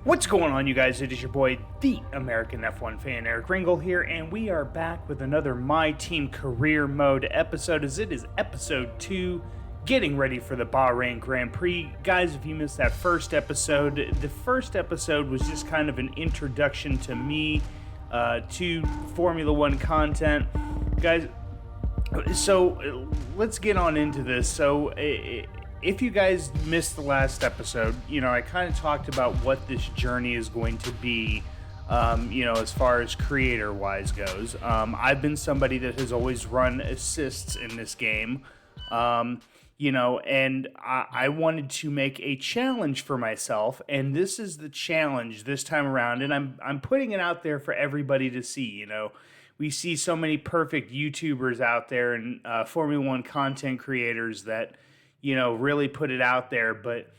What's going on, you guys? It is your boy, the American F1 fan, Eric Ringel here, and we are back with another My Team Career Mode episode, as it is episode 2, getting ready for the Bahrain Grand Prix. Guys, if you missed that first episode, the first episode was just kind of an introduction to me, to Formula One content. Guys, so let's get on into this. So, if you guys missed the last episode, I kind of talked about what this journey is going to be, as far as creator-wise goes. I've been somebody that has always run assists in this game, and I wanted to make a challenge for myself, and this is the challenge this time around, and I'm putting it out there for everybody to see. We see so many perfect YouTubers out there and Formula One content creators that really put it out there, but,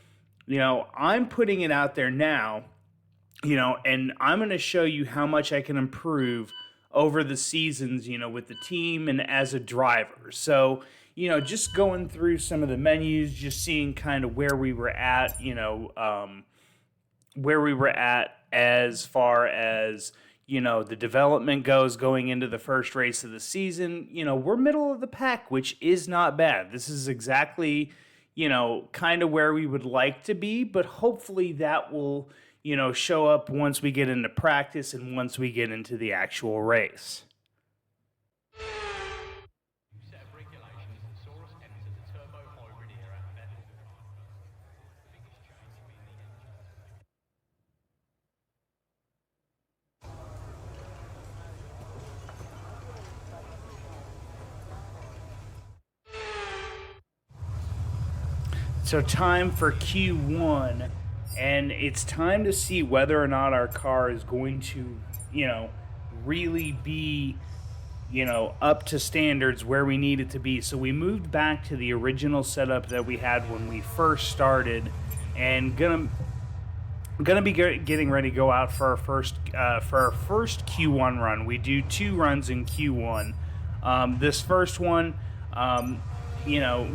I'm putting it out there now, and I'm going to show you how much I can improve over the seasons, with the team and as a driver. So, just going through some of the menus, just seeing kind of where we were at, as far as, the development goes going into the first race of the season. We're middle of the pack, which is not bad. This is exactly, kind of where we would like to be, but hopefully that will, show up once we get into practice and once we get into the actual race. So time for Q1, and it's time to see whether or not our car is going to, really be, up to standards where we need it to be. So we moved back to the original setup that we had when we first started, and gonna be getting ready to go out for our first Q1 run. We do 2 runs in Q1. This first one,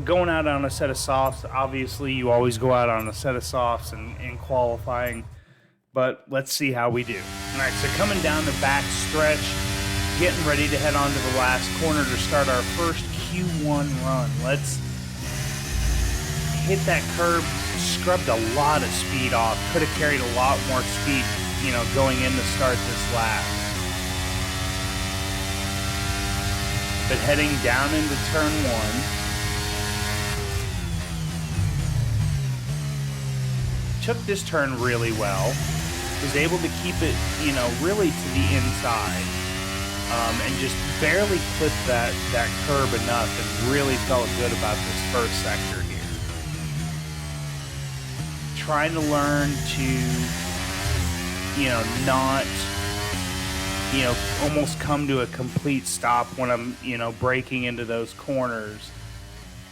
going out on a set of softs. Obviously, you always go out on a set of softs in qualifying, but let's see how we do. All right, so coming down the back stretch, getting ready to head on to the last corner to start our first Q1 run. Let's hit that curb, scrubbed a lot of speed off, could have carried a lot more speed, going in to start this lap. But heading down into turn 1, took this turn really well, was able to keep it, really to the inside, and just barely clipped that curb enough, and really felt good about this first sector here. Trying to learn to, not, almost come to a complete stop when I'm, braking into those corners,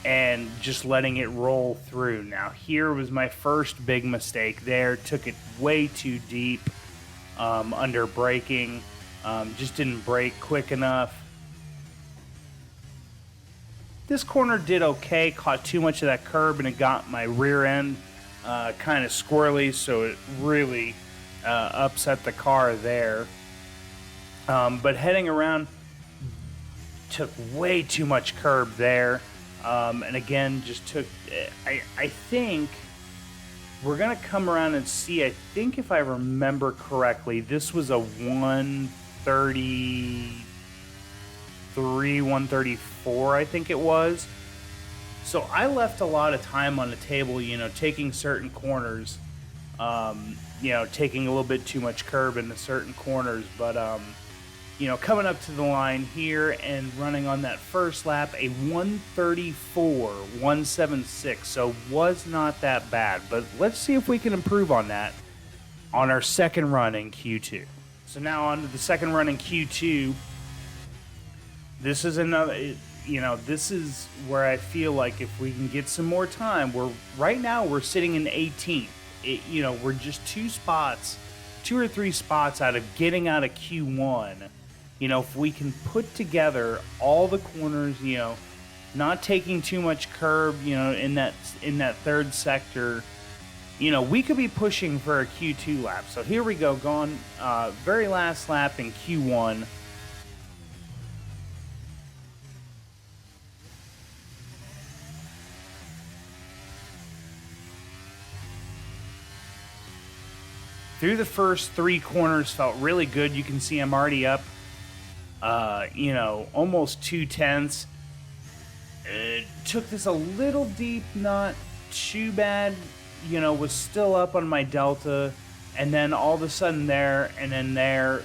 and just letting it roll through. Now, here was my first big mistake there. Took it way too deep under braking. Just didn't brake quick enough. This corner did okay. Caught too much of that curb, and it got my rear end kind of squirrely, so it really upset the car there. But heading around, took way too much curb there. And again, just took, I think we're going to come around and see. I think if I remember correctly, this was a 133, 134, I think it was. So I left a lot of time on the table, taking certain corners, taking a little bit too much curb into certain corners, but, coming up to the line here and running on that first lap, a 134, 176, so was not that bad. But let's see if we can improve on that on our second run in Q2. So now on to the second run in Q2. This is another, this is where I feel like if we can get some more time, right now we're sitting in 18th. We're just 2 or 3 spots out of getting out of Q1. If we can put together all the corners, not taking too much curb, in that third sector, we could be pushing for a Q2 lap. So here we go, going very last lap in Q1. Through the first 3 corners, felt really good. You can see I'm already up, almost 2/10. Took this a little deep, not too bad. Was still up on my delta, and then all of a sudden there, and then there,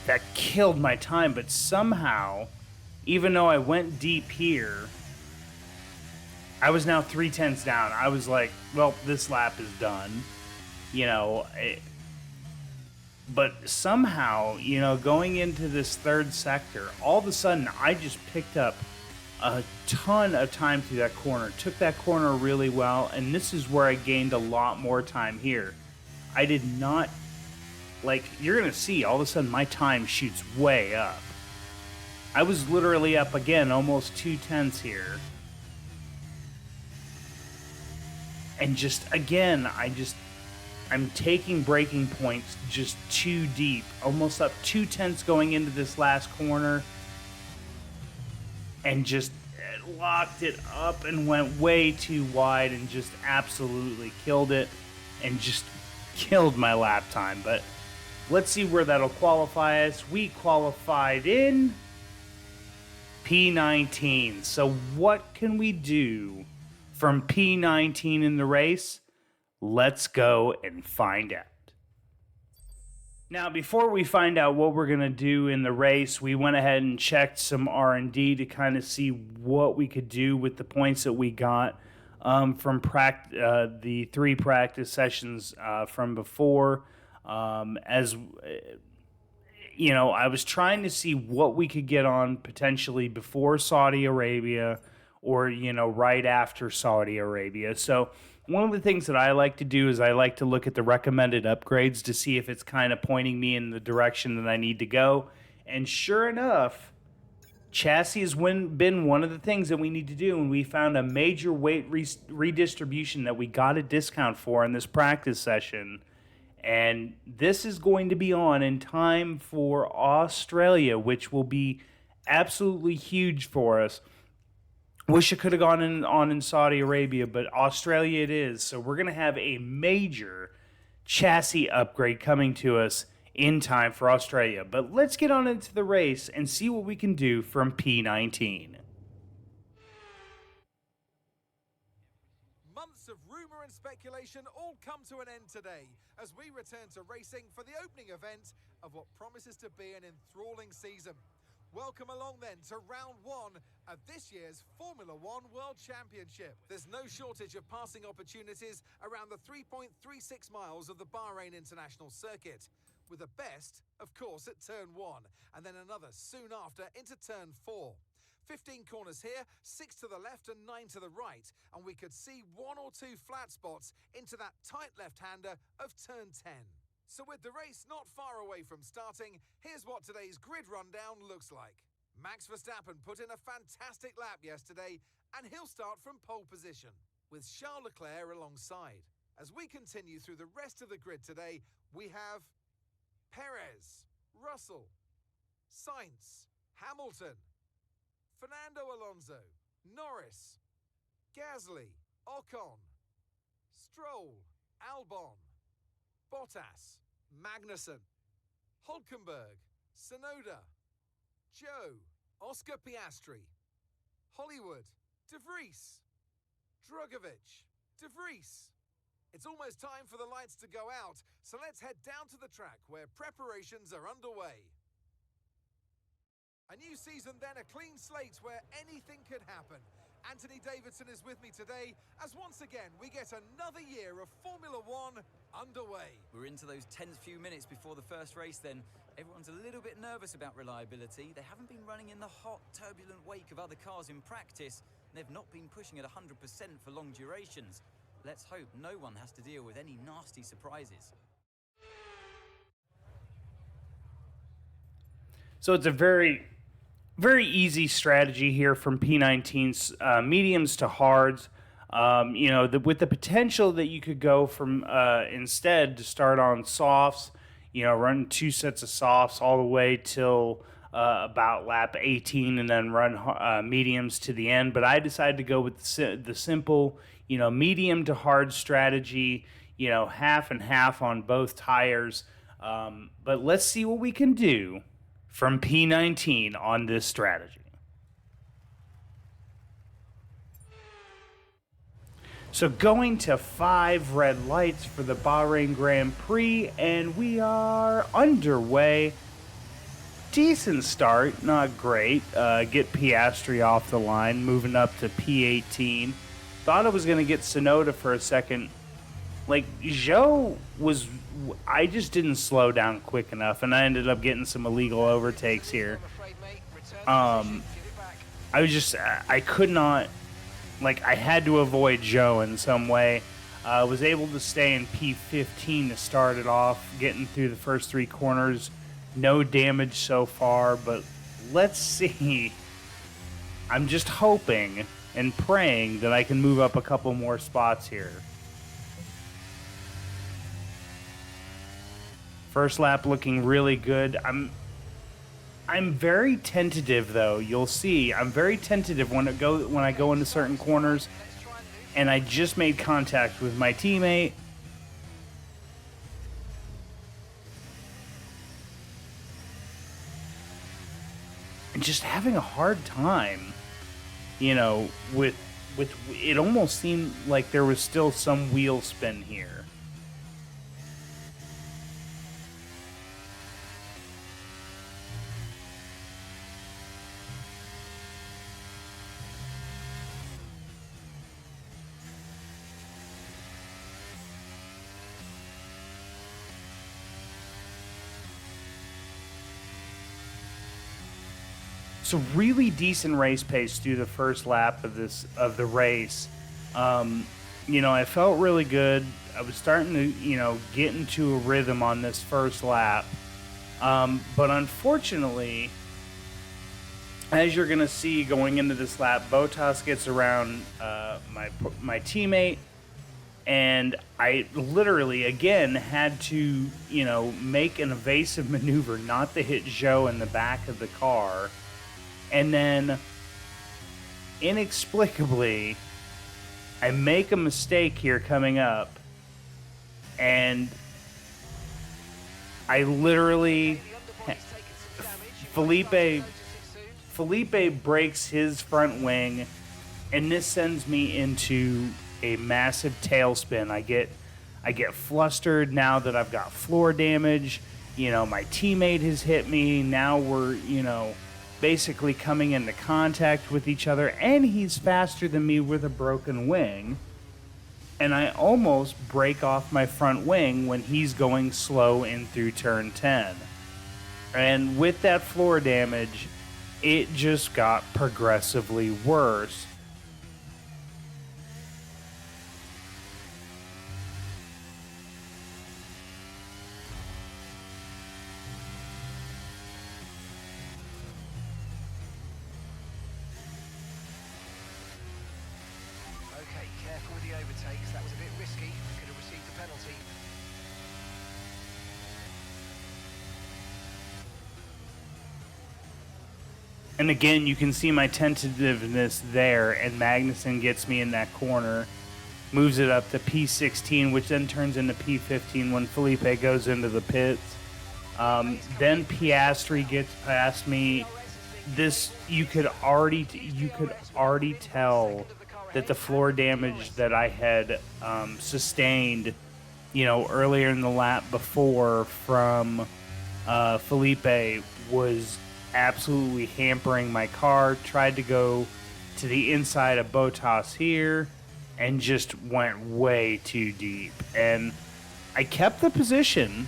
that killed my time. But somehow, even though I went deep here, I was now 3/10 down. I was like, well, this lap is done. But somehow, going into this third sector, all of a sudden, I just picked up a ton of time through that corner. Took that corner really well, and this is where I gained a lot more time here. I did not, you're going to see, all of a sudden, my time shoots way up. I was literally up again, almost 2/10 here. And I'm taking braking points just too deep, almost up 2/10 going into this last corner, and just locked it up and went way too wide and just absolutely killed it and just killed my lap time. But let's see where that'll qualify us. We qualified in P19. So what can we do from P19 in the race? Let's go and find out. Now, before we find out what we're going to do in the race, we went ahead and checked some R&D to kind of see what we could do with the points that we got from the 3 practice sessions from before. I was trying to see what we could get on potentially before Saudi Arabia or, right after Saudi Arabia. So one of the things that I like to do is I like to look at the recommended upgrades to see if it's kind of pointing me in the direction that I need to go. And sure enough, chassis has been one of the things that we need to do, and we found a major weight redistribution that we got a discount for in this practice session. And this is going to be on in time for Australia, which will be absolutely huge for us. Wish it could have gone on in Saudi Arabia, but Australia it is. So we're going to have a major chassis upgrade coming to us in time for Australia. But let's get on into the race and see what we can do from P19. Months of rumor and speculation all come to an end today as we return to racing for the opening event of what promises to be an enthralling season. Welcome along then to round 1 of this year's Formula One World Championship. There's no shortage of passing opportunities around the 3.36 miles of the Bahrain International Circuit, with the best, of course, at turn 1, and then another soon after into turn 4. 15 corners here, 6 to the left and 9 to the right, and we could see 1 or 2 flat spots into that tight left-hander of turn 10. So with the race not far away from starting, here's what today's grid rundown looks like. Max Verstappen put in a fantastic lap yesterday, and he'll start from pole position, with Charles Leclerc alongside. As we continue through the rest of the grid today, we have Perez, Russell, Sainz, Hamilton, Fernando Alonso, Norris, Gasly, Ocon, Stroll, Albon, Bottas, Magnussen, Hülkenberg, Tsunoda, Joe, Oscar Piastri, Hollywood, De Vries, Drugovich, De Vries. It's almost time for the lights to go out, so let's head down to the track where preparations are underway. A new season then, a clean slate where anything could happen. Anthony Davidson is with me today as once again we get another year of Formula One underway. We're into those tense few minutes before the first race then. Everyone's a little bit nervous about reliability. They haven't been running in the hot, turbulent wake of other cars in practice. They've not been pushing at 100% for long durations. Let's hope no one has to deal with any nasty surprises. So it's a very easy strategy here from P19's mediums to hards. With the potential that you could go from instead to start on softs, run 2 sets of softs all the way till about lap 18 and then run mediums to the end. But I decided to go with the simple, medium to hard strategy, half and half on both tires. But let's see what we can do from P19 on this strategy. So going to 5 red lights for the Bahrain Grand Prix, and we are underway. Decent start, not great. Get Piastri off the line, moving up to P18. Thought I was going to get Tsunoda for a second. Like, I just didn't slow down quick enough, and I ended up getting some illegal overtakes here. I could not... I had to avoid Joe in some way. I was able to stay in P15 to start it off, getting through the first 3 corners. No damage so far, but let's see. I'm just hoping and praying that I can move up a couple more spots here. First lap looking really good. I'm very tentative, though. You'll see. I'm very tentative when I go into certain corners, and I just made contact with my teammate. And just having a hard time, with it almost seemed like there was still some wheel spin here. So really decent race pace through the first lap of the race. I felt really good. I was starting to, get into a rhythm on this first lap. But unfortunately, as you're going to see going into this lap, Bottas gets around my teammate. And I literally, again, had to, make an evasive maneuver not to hit Joe in the back of the car. And then, inexplicably, I make a mistake here coming up, and I literally... Felipe breaks his front wing, and this sends me into a massive tailspin. I get flustered now that I've got floor damage. My teammate has hit me. Now we're, basically coming into contact with each other, and he's faster than me with a broken wing, and I almost break off my front wing when he's going slow in through turn 10. And with that floor damage, it just got progressively worse. And again, you can see my tentativeness there, and Magnussen gets me in that corner, moves it up to P16, which then turns into P15 when Felipe goes into the pits. Then Piastri gets past me. You could already tell that the floor damage that I had sustained, earlier in the lap before from Felipe was absolutely hampering my car. Tried to go to the inside of Bottas here and just went way too deep. And I kept the position,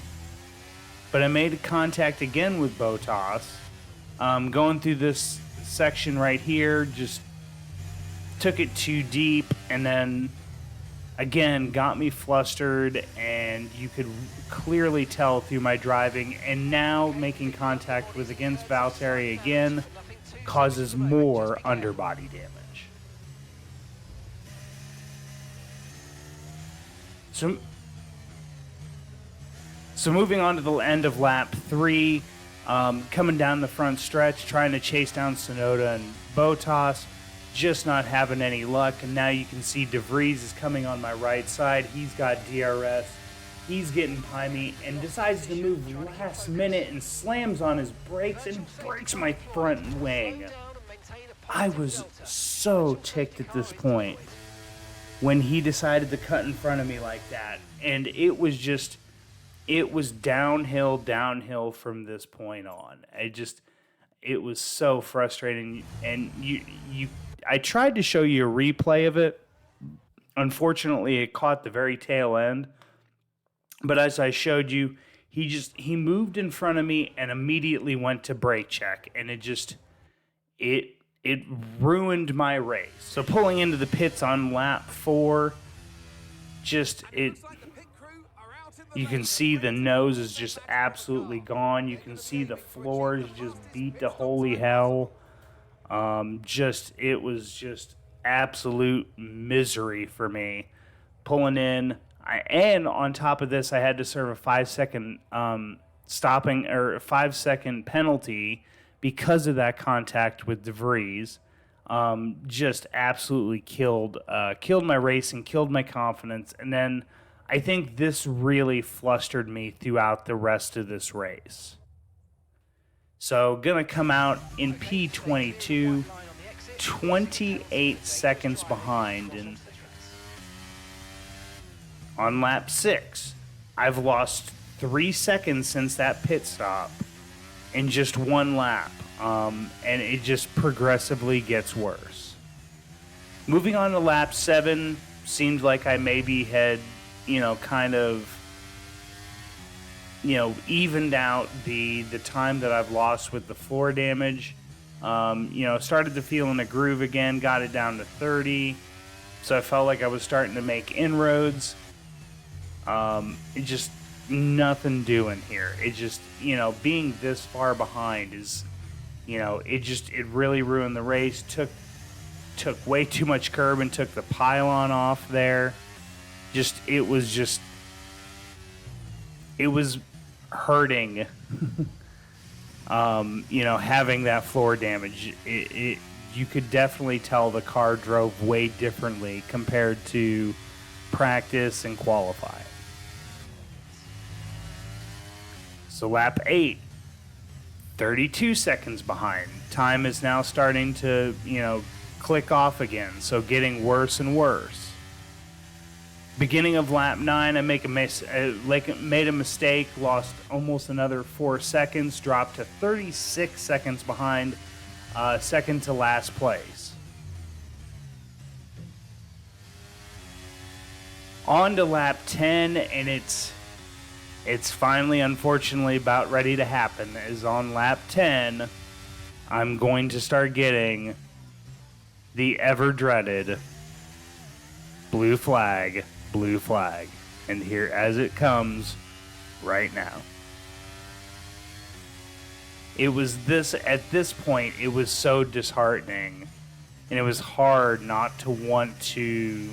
but I made contact again with Bottas. Going through this section right here, just took it too deep, and then again got me flustered, and you could clearly tell through my driving. And now making contact with against Valtteri again causes more underbody damage. So moving on to the end of lap 3, coming down the front stretch, trying to chase down Sonoda and Bottas, just not having any luck. And now you can see De Vries is coming on my right side. He's got DRS. He's getting by me and decides to move last minute and slams on his brakes and breaks my front wing. I was so ticked at this point when he decided to cut in front of me like that. And it was downhill from this point on. It was so frustrating. And I tried to show you a replay of it. Unfortunately, it caught the very tail end. But as I showed you, he moved in front of me and immediately went to brake check, and it ruined my race. So pulling into the pits on lap 4, you can see the nose is just absolutely gone. You can see the floor is just beat to holy hell. It was just absolute misery for me pulling in. And on top of this, I had to serve a 5-second stopping or a 5-second penalty because of that contact with De Vries. Just absolutely killed my race and killed my confidence. And then I think this really flustered me throughout the rest of this race. So gonna come out in P22, 28 seconds behind, and on lap 6, I've lost 3 seconds since that pit stop in just one lap, and it just progressively gets worse. Moving on to lap 7, seemed like I maybe had, evened out the time that I've lost with the floor damage. Started to feel in the groove again, got it down to 30, so I felt like I was starting to make inroads. Just nothing doing here. It just, being this far behind is, it really ruined the race. Took way too much curb and took the pylon off there. It was hurting, having that floor damage. You could definitely tell the car drove way differently compared to practice and qualify. So lap 8, 32 seconds behind. Time is now starting to, click off again, so getting worse and worse. Beginning of lap 9, I made a mistake, lost almost another 4 seconds, dropped to 36 seconds behind, second to last place. On to lap 10, and it's finally, unfortunately, about ready to happen. Is on lap 10, I'm going to start getting the ever-dreaded blue flag. And here, as it comes right now. At this point, it was so disheartening. And it was hard not to want to,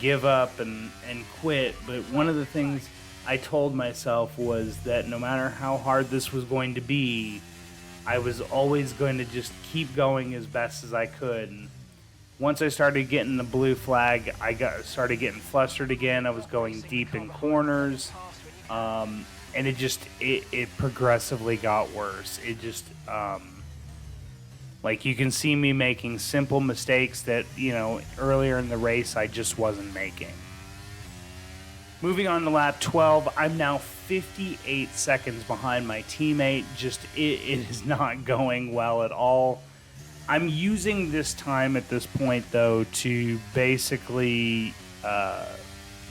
give up and quit. But one of the things I told myself was that no matter how hard this was going to be, I was always going to just keep going as best as I could. And once I started getting the blue flag, started getting flustered again. I was going deep in corners, and it progressively got worse. It just, you can see me making simple mistakes that, earlier in the race I just wasn't making. Moving on to lap 12, I'm now 58 seconds behind my teammate. It is not going well at all. I'm using this time at this point, though, to basically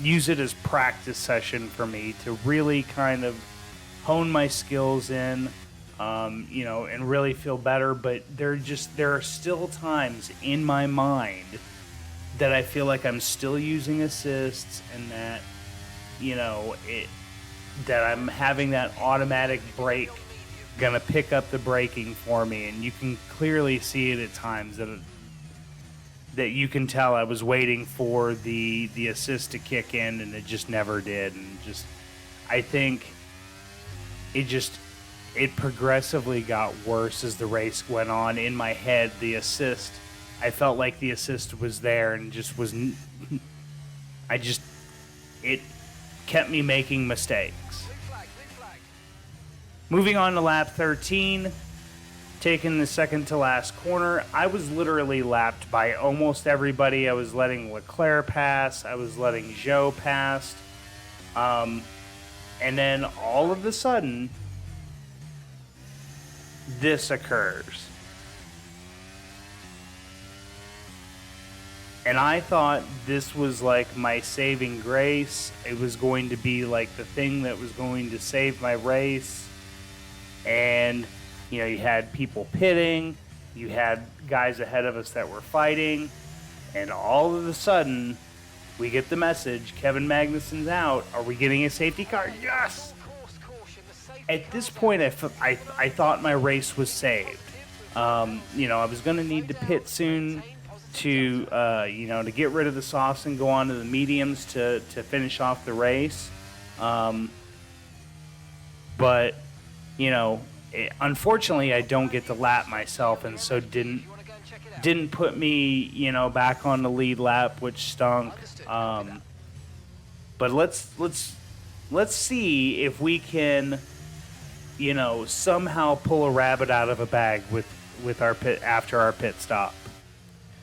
use it as practice session for me to really kind of hone my skills in, and really feel better. But there are still times in my mind that I feel like I'm still using assists and that, that I'm having that automatic brake gonna pick up the braking for me, and you can clearly see it at times that you can tell I was waiting for the assist to kick in, and it just never did. And just, I think it progressively got worse as the race went on. In my head, the assist, I felt like the assist was there and just was, it kept me making mistakes. Moving on to lap 13, taking the second to last corner, I was literally lapped by almost everybody. I was letting Leclerc pass, I was letting Zhou pass, and then all of a sudden, this occurs. And I thought this was like my saving grace. It was going to be like the thing that was going to save my race. And, you know, you had people pitting, you had guys ahead of us that were fighting, and all of a sudden, we get the message, Kevin Magnussen's out. Are we getting a safety car? Yes! At this point, I thought my race was saved. You know, I was going to need to pit soon to get rid of the softs and go on to the mediums to finish off the race. But, you know, unfortunately, I don't get to lap myself, and so didn't put me, you know, back on the lead lap, which stunk. But let's see if we can, you know, somehow pull a rabbit out of a bag with our pit after our pit stop.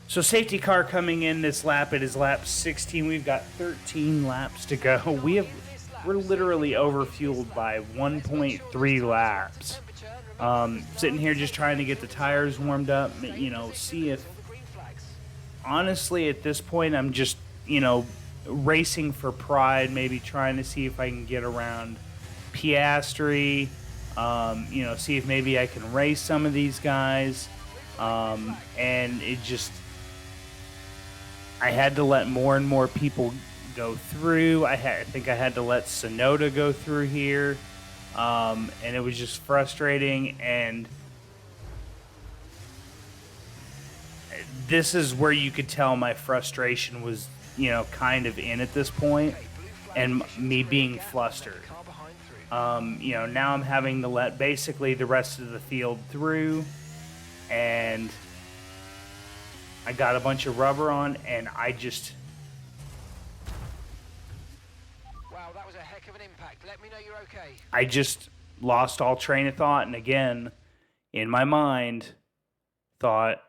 So safety car coming in this lap. It is lap 16. We've got 13 laps to go. We're literally overfueled by 1.3 laps. Sitting here just trying to get the tires warmed up, you know, see if, honestly, at this point, I'm just, you know, racing for pride, maybe trying to see if I can get around Piastri, you know, see if maybe I can race some of these guys, and it just, I had to let more and more people go through. I think I had to let Sonoda go through here. And it was just frustrating, and this is where you could tell my frustration was, you know, kind of in at this point, and me being flustered. You know, now I'm having to let basically the rest of the field through, and I got a bunch of rubber on, and I just... Let me know you're okay. I just lost all train of thought, and again, in my mind, thought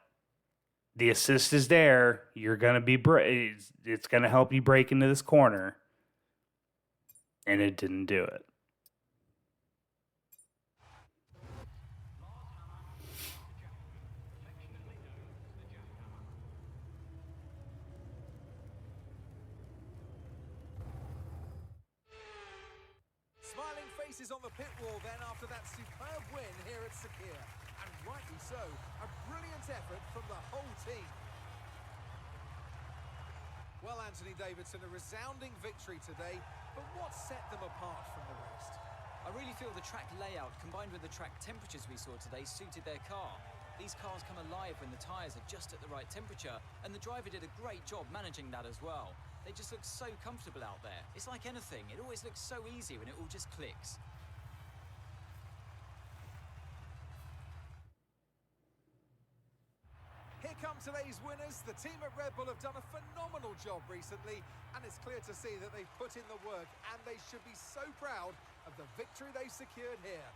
the assist is there. You're gonna be it's gonna help you break into this corner, and it didn't do it. Smiling faces on the pit wall then after that superb win here at Sakir. And rightly so, a brilliant effort from the whole team. Well, Anthony Davidson, a resounding victory today, but what set them apart from the rest? I really feel the track layout combined with the track temperatures we saw today suited their car. These cars come alive when the tyres are just at the right temperature, and the driver did a great job managing that as well. They just look so comfortable out there. It's like anything, it always looks so easy when it all just clicks. Here come today's winners. The team at Red Bull have done a phenomenal job recently, and it's clear to see that they've put in the work, and they should be so proud of the victory they've secured here.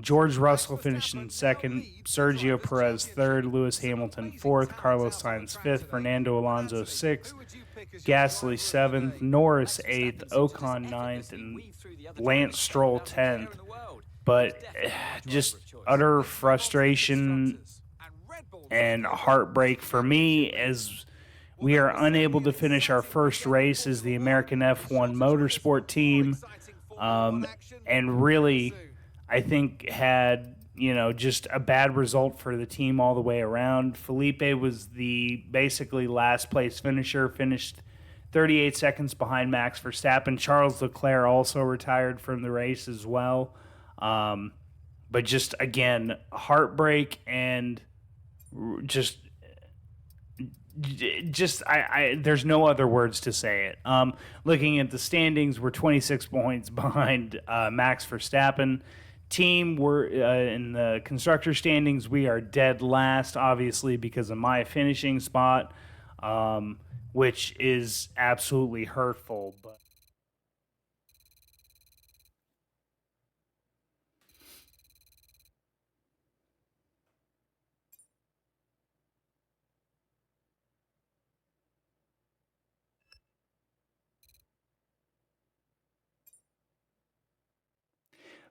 George Russell finished in second, Sergio Perez third, Lewis Hamilton fourth, Carlos Sainz fifth, Fernando Alonso sixth, Gasly seventh, Norris eighth, Ocon ninth, and Lance Stroll 10th. But just utter frustration and heartbreak for me as we are unable to finish our first race as the American F1 Motorsport team. And really, I think had, just a bad result for the team all the way around. Felipe was the basically last place finisher, finished 38 seconds behind Max Verstappen. Charles Leclerc also retired from the race as well. But just, again, heartbreak and just there's no other words to say it. Looking at the standings, we're 26 points behind Max Verstappen. Team, we're in the constructor standings. We are dead last, obviously, because of my finishing spot, which is absolutely hurtful.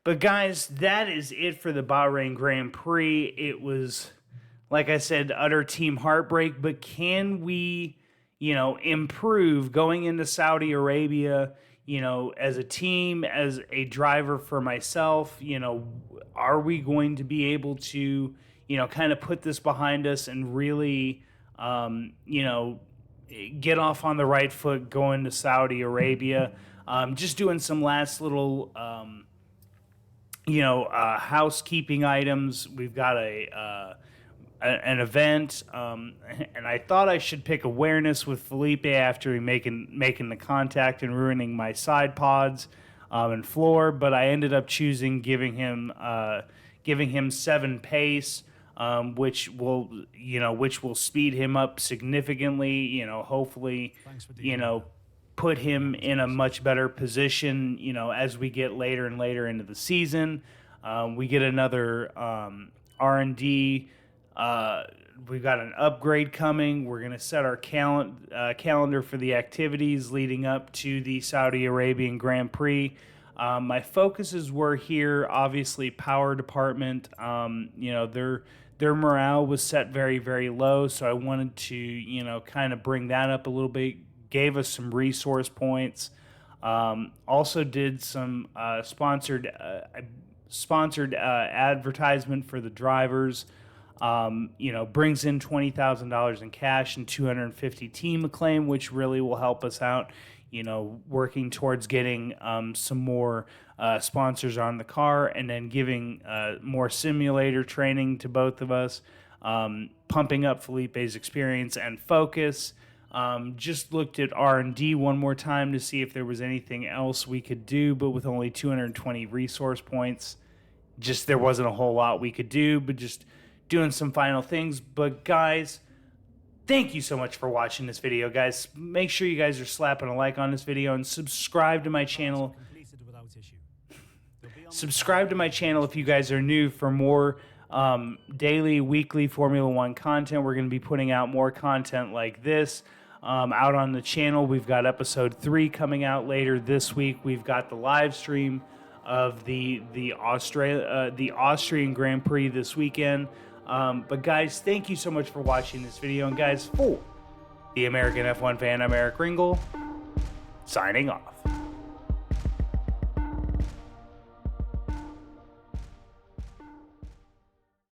But guys, that is it for the Bahrain Grand Prix. It was, like I said, utter team heartbreak. But can we, improve going into Saudi Arabia, as a team, as a driver for myself? Are we going to be able to, kind of put this behind us and really, get off on the right foot going to Saudi Arabia? Just doing some last little housekeeping items. We've got an event, and I thought I should pick awareness with Felipe after making the contact and ruining my side pods and floor, but I ended up choosing giving him 7 pace, which will speed him up significantly. Hopefully, put him in a much better position, as we get later and later into the season. We get another R&D. We've got an upgrade coming. We're going to set our calendar for the activities leading up to the Saudi Arabian Grand Prix. My focuses were here, obviously, power department. Their morale was set very, very low, so I wanted to, kind of bring that up a little bit. Gave us some resource points. Also did some sponsored advertisement for the drivers. Brings in $20,000 in cash and 250 team acclaim, which really will help us out. Working towards getting some more sponsors on the car, and then giving more simulator training to both of us. Pumping up Felipe's experience and focus. Just looked at R&D one more time to see if there was anything else we could do, but with only 220 resource points, there wasn't a whole lot we could do, but just doing some final things. But guys, thank you so much for watching this video, guys. Make sure you guys are slapping a like on this video and subscribe to my channel. Subscribe to my channel if you guys are new for more daily, weekly Formula One content. We're going to be putting out more content like this out on the channel. We've got episode 3 coming out later this week. We've got the live stream of the Austrian Grand Prix this weekend. But guys, thank you so much for watching this video. And guys, for the American F1 fan, I'm Eric Ringel, signing off.